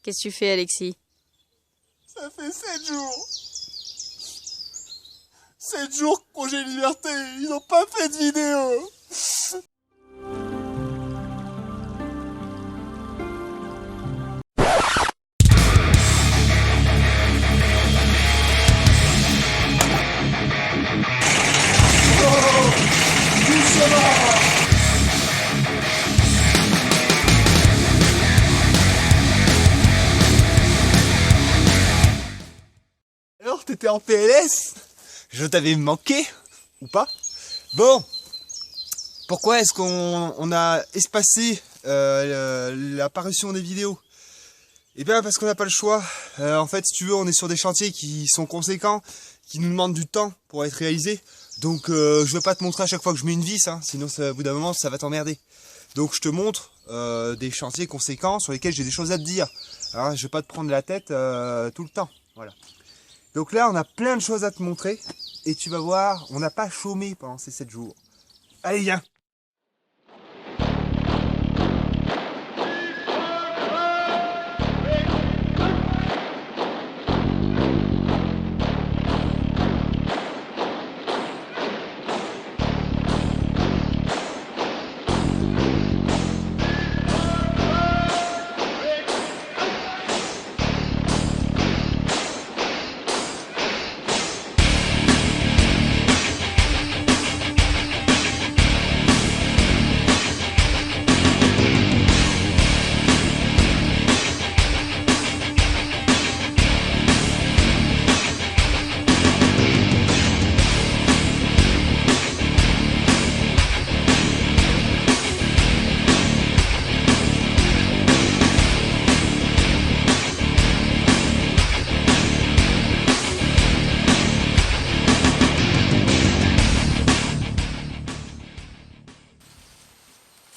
Qu'est-ce que tu fais, Alexis? Ça fait 7 jours. 7 jours que Projet Liberté, ils n'ont pas fait de vidéo. Alors, t'étais en PLS? Je t'avais manqué? Ou pas? Bon, pourquoi est-ce qu'on a espacé l'apparition des vidéos? Eh bien, parce qu'on n'a pas le choix. En fait, si tu veux, on est sur des chantiers qui sont conséquents, qui nous demandent du temps pour être réalisés. Donc, je vais pas te montrer à chaque fois que je mets une vis, hein, sinon, au bout d'un moment, ça va t'emmerder. Donc, je te montre des chantiers conséquents sur lesquels j'ai des choses à te dire. Alors, je vais pas te prendre la tête tout le temps. Voilà. Donc là, on a plein de choses à te montrer. Et tu vas voir, on n'a pas chômé pendant ces 7 jours. Allez, viens!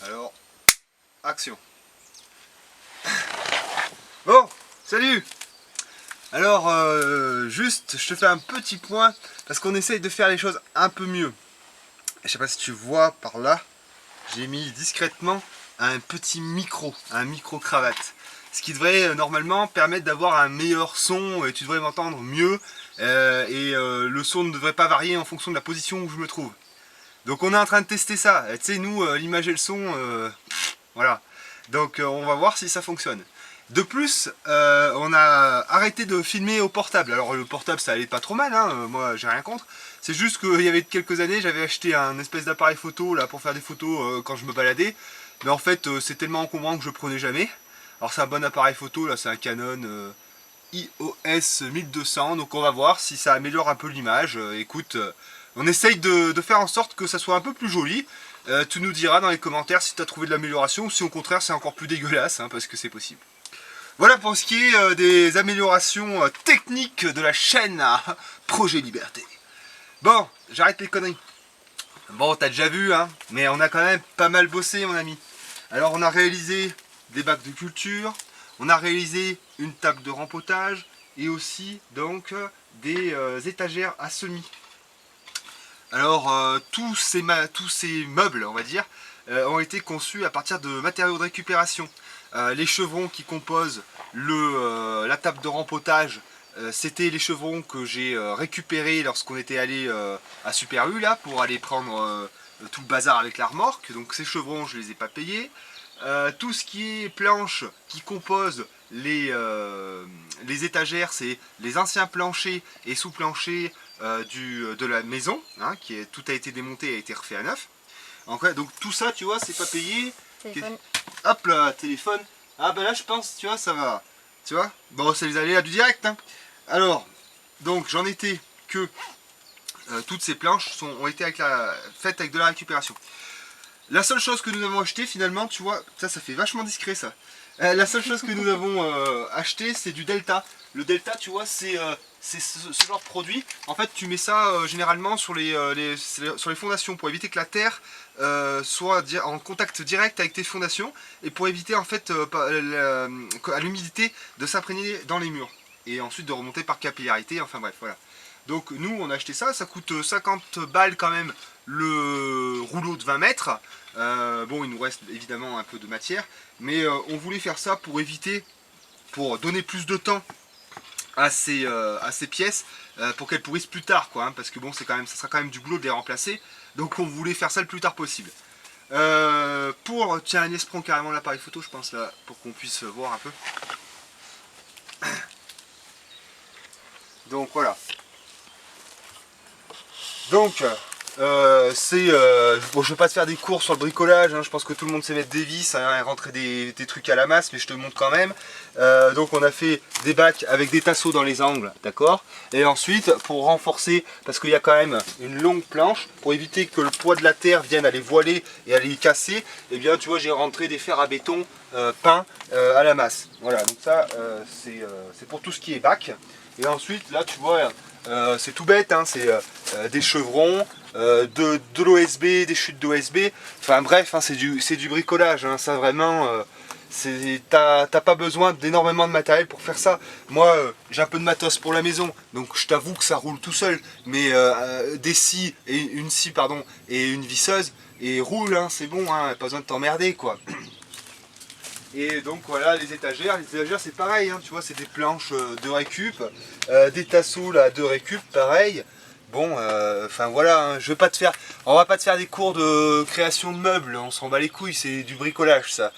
Alors, action. Bon, salut. Alors, juste, je te fais un petit point parce qu'on essaye de faire les choses un peu mieux. Je sais pas si tu vois par là, j'ai mis discrètement un petit micro, un micro-cravate. Ce qui devrait normalement permettre d'avoir un meilleur son et tu devrais m'entendre mieux. Le son ne devrait pas varier en fonction de la position où je me trouve. Donc on est en train de tester ça. Tu sais, nous, l'image et le son, voilà. Donc on va voir si ça fonctionne. De plus, on a arrêté de filmer au portable. Alors le portable, ça allait pas trop mal, hein. Moi j'ai rien contre. C'est juste qu'il y avait quelques années, j'avais acheté un espèce d'appareil photo là pour faire des photos quand je me baladais. Mais en fait, c'est tellement encombrant que je prenais jamais. Alors c'est un bon appareil photo, là c'est un Canon EOS 1200. Donc on va voir si ça améliore un peu l'image. Écoute, on essaye de faire en sorte que ça soit un peu plus joli. Tu nous diras dans les commentaires si tu as trouvé de l'amélioration ou si au contraire c'est encore plus dégueulasse, hein, parce que c'est possible. Voilà pour ce qui est des améliorations techniques de la chaîne Projet Liberté. Bon, j'arrête les conneries. Bon, t'as déjà vu, hein, mais on a quand même pas mal bossé, mon ami. Alors, on a réalisé des bacs de culture, on a réalisé une table de rempotage et aussi donc des étagères à semis. Alors, tous ces meubles, on va dire, ont été conçus à partir de matériaux de récupération. Les chevrons qui composent la table de rempotage, c'était les chevrons que j'ai récupérés lorsqu'on était allé à Super U là, pour aller prendre tout le bazar avec la remorque. Donc ces chevrons, je les ai pas payés. Tout ce qui est planches qui composent les étagères, c'est les anciens planchers et sous-planchers de la maison, hein, tout a été démonté et a été refait à neuf. Donc tout ça, tu vois, c'est pas payé. Téléphone. Hop là, téléphone. Ah bah là je pense, tu vois, ça va. Tu vois. Bon, c'est les aléas du direct, hein. Alors, donc j'en étais que toutes ces planches ont été faites avec de la récupération. La seule chose que nous avons acheté finalement, tu vois, ça fait vachement discret ça. La seule chose que nous avons acheté, c'est du Delta. Le Delta, tu vois, c'est ce genre de produit. En fait, tu mets ça généralement sur les fondations pour éviter que la terre soit en contact direct avec tes fondations et pour éviter en fait à l'humidité de s'imprégner dans les murs et ensuite de remonter par capillarité. Enfin bref, voilà. Donc nous, on a acheté ça. Ça coûte 50 balles quand même le rouleau de 20 mètres. Bon, il nous reste évidemment un peu de matière, mais on voulait faire ça pour éviter pour donner plus de temps à ces pièces pour qu'elles pourrissent plus tard, quoi, hein, parce que bon, ça sera quand même du boulot de les remplacer. Donc on voulait faire ça le plus tard possible. Tiens, Agnès prend carrément l'appareil photo, je pense, là, pour qu'on puisse voir un peu. Donc voilà. Donc bon, je ne vais pas te faire des cours sur le bricolage, hein, je pense que tout le monde sait mettre des vis, hein, et rentrer des trucs à la masse, mais je te montre quand même. Donc on a fait des bacs avec des tasseaux dans les angles, d'accord. Et ensuite, pour renforcer, parce qu'il y a quand même une longue planche, pour éviter que le poids de la terre vienne à les voiler et à les casser, et bien tu vois, j'ai rentré des fers à béton peints à la masse. Voilà, donc ça c'est pour tout ce qui est bac. Et ensuite, là tu vois, c'est tout bête, hein, c'est des chevrons, de l'OSB, des chutes d'OSB, enfin bref, hein, c'est du bricolage, hein, ça vraiment, t'as pas besoin d'énormément de matériel pour faire ça. Moi, j'ai un peu de matos pour la maison, donc je t'avoue que ça roule tout seul, mais des scies, une scie pardon, et une visseuse, et roule, hein, c'est bon, hein, pas besoin de t'emmerder, quoi. Et donc voilà, les étagères c'est pareil, hein, tu vois, c'est des planches de récup, des tasseaux là de récup, pareil. Bon, enfin voilà, hein, on va pas te faire des cours de création de meubles, on s'en bat les couilles, c'est du bricolage ça.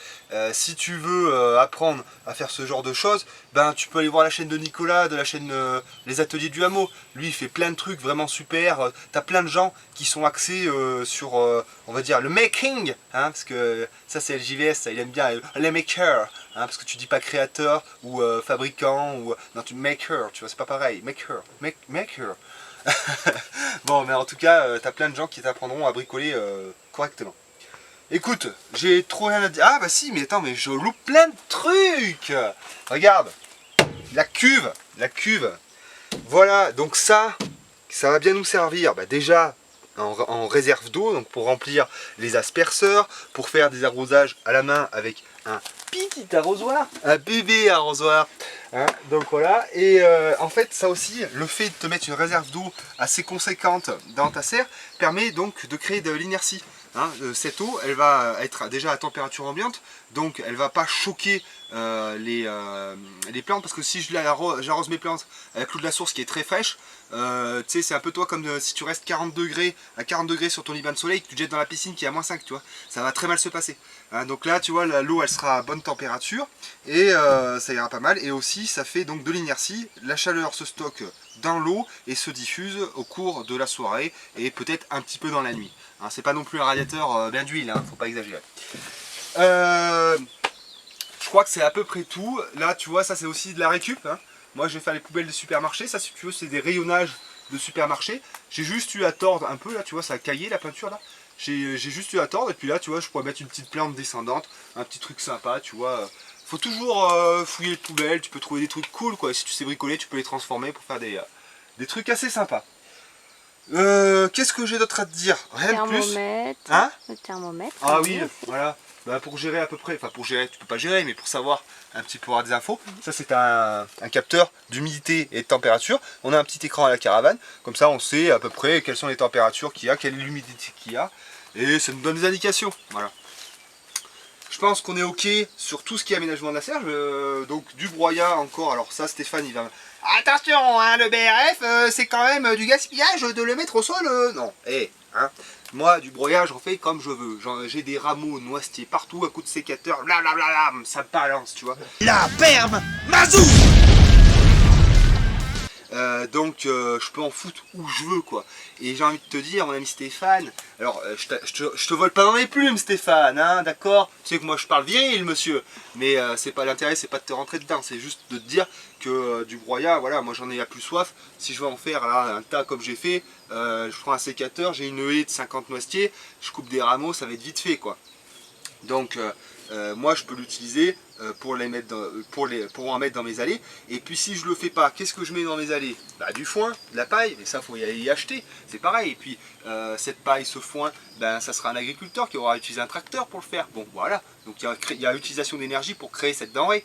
Si tu veux apprendre à faire ce genre de choses, ben tu peux aller voir la chaîne de Nicolas, de la chaîne Les Ateliers du Hameau. Lui il fait plein de trucs vraiment super, t'as plein de gens qui sont axés sur, on va dire, le making, hein, parce que ça c'est LJVS, ça, il aime bien les makers, hein, parce que tu dis pas créateur ou fabricant, ou non, tu maker, tu vois, c'est pas pareil, maker. Bon, mais en tout cas, t'as plein de gens qui t'apprendront à bricoler correctement. Écoute, j'ai trop rien à dire. Ah bah si, mais attends, mais je loupe plein de trucs. Regarde, la cuve. Voilà, donc ça va bien nous servir. Bah déjà en réserve d'eau, donc pour remplir les asperceurs, pour faire des arrosages à la main avec un petit arrosoir, un bébé arrosoir. Hein, donc voilà, et en fait ça aussi, le fait de te mettre une réserve d'eau assez conséquente dans ta serre permet donc de créer de l'inertie. Hein, cette eau, elle va être déjà à température ambiante, donc elle va pas choquer les plantes, parce que si j'arrose mes plantes avec l'eau de la source qui est très fraîche, tu sais, c'est un peu toi comme si tu restes 40 degrés à 40 degrés sur ton lit de soleil et que tu te jettes dans la piscine qui est à -5, tu vois, ça va très mal se passer. Hein, donc là, tu vois, l'eau elle sera à bonne température et ça ira pas mal, et aussi ça fait donc de l'inertie, la chaleur se stocke dans l'eau et se diffuse au cours de la soirée et peut-être un petit peu dans la nuit. Hein, c'est pas non plus un radiateur bien d'huile, hein, faut pas exagérer. Je crois que c'est à peu près tout. Là, tu vois, ça c'est aussi de la récup. Hein. Moi, je vais faire les poubelles de supermarché. Ça, si tu veux, c'est des rayonnages de supermarché. J'ai juste eu à tordre un peu, là, tu vois, ça a caillé la peinture, là. J'ai juste eu à tordre, et puis là, tu vois, je pourrais mettre une petite plante descendante, un petit truc sympa, tu vois. Faut toujours fouiller les poubelles, tu peux trouver des trucs cool, quoi. Si tu sais bricoler, tu peux les transformer pour faire des trucs assez sympas. Qu'est-ce que j'ai d'autre à te dire? Rien de plus. Hein? Le thermomètre. Ah oui, voilà. Bah, pour gérer à peu près, enfin pour gérer, tu peux pas gérer, mais pour savoir un petit peu avoir des infos. Ça c'est un capteur d'humidité et de température. On a un petit écran à la caravane, comme ça on sait à peu près quelles sont les températures qu'il y a, quelle est l'humidité qu'il y a, et ça nous donne des indications. Voilà. Je pense qu'on est ok sur tout ce qui est aménagement de la serre. Donc du broyat encore. Alors ça, Stéphane, il va... Attention, hein, le BRF, c'est quand même du gaspillage de le mettre au sol. Non, hein. Moi, du broyat, j'en fais comme je veux. J'ai des rameaux noisetiers partout, à coups de sécateur, blablabla, ça balance, tu vois. La perme Mazou. Donc je peux en foutre où je veux, quoi. Et j'ai envie de te dire, mon ami Stéphane, alors je te vole pas dans les plumes, Stéphane, hein, d'accord? Tu sais que moi je parle viril, monsieur, mais c'est pas l'intérêt, c'est pas de te rentrer dedans, c'est juste de te dire que du broyat, voilà, moi j'en ai à plus soif. Si je veux en faire là un tas comme j'ai fait, je prends un sécateur, j'ai une haie de 50 noisetiers, je coupe des rameaux, ça va être vite fait, quoi. Donc moi je peux l'utiliser pour en mettre dans mes allées. Et puis si je le fais pas, qu'est-ce que je mets dans mes allées? Bah, du foin, de la paille, mais ça faut y aller y acheter, c'est pareil. Et puis cette paille, ce foin, ben, ça sera un agriculteur qui aura utilisé un tracteur pour le faire. Bon voilà, donc il y a utilisation d'énergie pour créer cette denrée.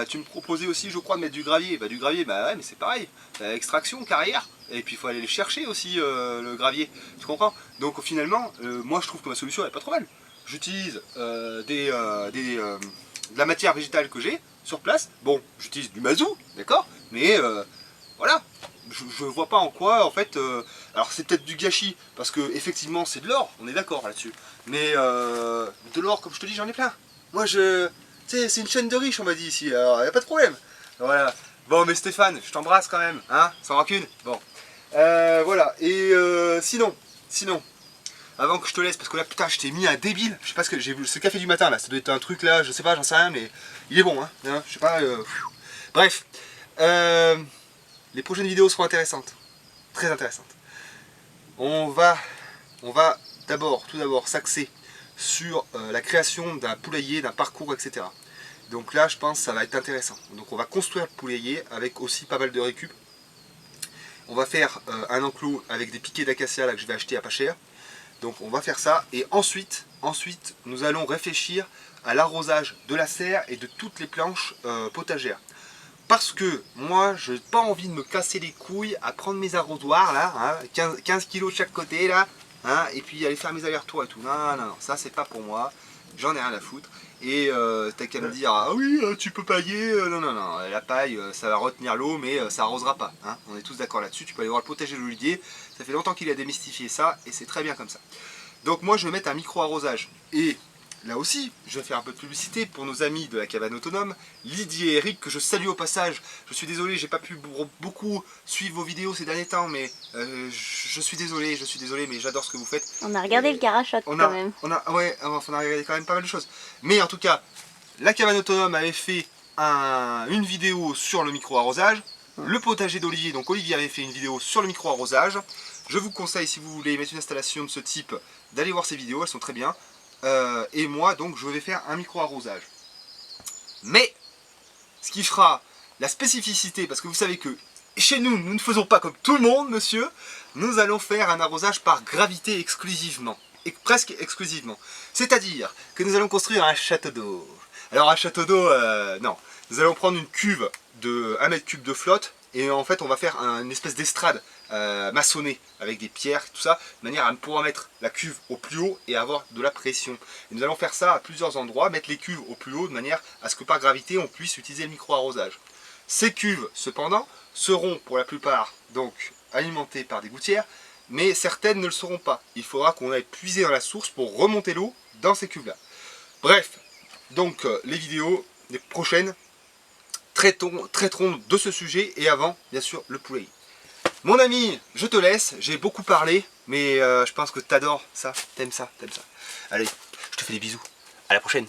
Tu me proposais aussi, je crois, de mettre du gravier. Bah, du gravier, bah ouais, mais c'est pareil, extraction, carrière. Et puis il faut aller le chercher aussi, le gravier, tu comprends? Donc finalement, moi je trouve que ma solution elle est pas trop mal. J'utilise de la matière végétale que j'ai sur place. Bon, j'utilise du mazout, d'accord, mais voilà, je vois pas en quoi, en fait, alors c'est peut-être du gâchis, parce que effectivement c'est de l'or, on est d'accord là-dessus, mais de l'or, comme je te dis, j'en ai plein. Moi, tu sais, c'est une chaîne de riches, on m'a dit ici, alors y a pas de problème. Voilà. Bon, mais Stéphane, je t'embrasse quand même, hein, sans rancune. Bon, voilà, et sinon, avant que je te laisse, parce que là, putain, je t'ai mis un débile. Je sais pas ce que j'ai vu, ce café du matin là, ça doit être un truc là, je sais pas, j'en sais rien, mais il est bon, hein. Je sais pas. Bref, les prochaines vidéos seront intéressantes, très intéressantes. On va tout d'abord s'axer sur la création d'un poulailler, d'un parcours, etc. Donc là, je pense que ça va être intéressant. Donc on va construire le poulailler avec aussi pas mal de récup. On va faire un enclos avec des piquets d'acacia là que je vais acheter à pas cher. Donc on va faire ça et ensuite nous allons réfléchir à l'arrosage de la serre et de toutes les planches potagères. Parce que moi je n'ai pas envie de me casser les couilles à prendre mes arrosoirs là, hein, 15 kg de chaque côté là, hein, et puis aller faire mes allers-retours et tout. Non, non, non, ça c'est pas pour moi, j'en ai rien à foutre. Et t'as qu'à me dire, ah oui, tu peux pailler, non, non, non, la paille ça va retenir l'eau mais ça arrosera pas, hein. On est tous d'accord là-dessus, tu peux aller voir le potager de l'Olivier, ça fait longtemps qu'il a démystifié ça et c'est très bien comme ça. Donc moi je vais mettre un micro-arrosage et là aussi je vais faire un peu de publicité pour nos amis de la cabane autonome, Lydie et Eric que je salue au passage. Je suis désolé, j'ai pas pu beaucoup suivre vos vidéos ces derniers temps mais je suis désolé mais j'adore ce que vous faites. On a regardé le Carachoc quand même. On a regardé quand même pas mal de choses. Mais en tout cas, la cabane autonome avait fait une vidéo sur le micro-arrosage. Le potager d'Olivier, donc Olivier avait fait une vidéo sur le micro-arrosage. Je vous conseille, si vous voulez mettre une installation de ce type, d'aller voir ces vidéos, elles sont très bien. Et moi, donc, je vais faire un micro-arrosage. Mais, ce qui fera la spécificité, parce que vous savez que chez nous, nous ne faisons pas comme tout le monde, monsieur, nous allons faire un arrosage par gravité exclusivement. Et presque exclusivement. C'est-à-dire que nous allons construire un château d'eau. Alors un château d'eau, non. Nous allons prendre une cuve de 1 mètre cube de flotte et en fait on va faire une espèce d'estrade maçonnée avec des pierres, tout ça, de manière à pouvoir mettre la cuve au plus haut et avoir de la pression. Et nous allons faire ça à plusieurs endroits, mettre les cuves au plus haut de manière à ce que par gravité on puisse utiliser le micro-arrosage. Ces cuves, cependant, seront pour la plupart donc alimentées par des gouttières, mais certaines ne le seront pas. Il faudra qu'on aille puiser dans la source pour remonter l'eau dans ces cuves-là. Bref, donc les vidéos, les prochaines, traiteront de ce sujet et avant, bien sûr, le poulailler. Mon ami, je te laisse, j'ai beaucoup parlé, mais je pense que t'adores ça, t'aimes ça, t'aimes ça. Allez, je te fais des bisous, à la prochaine.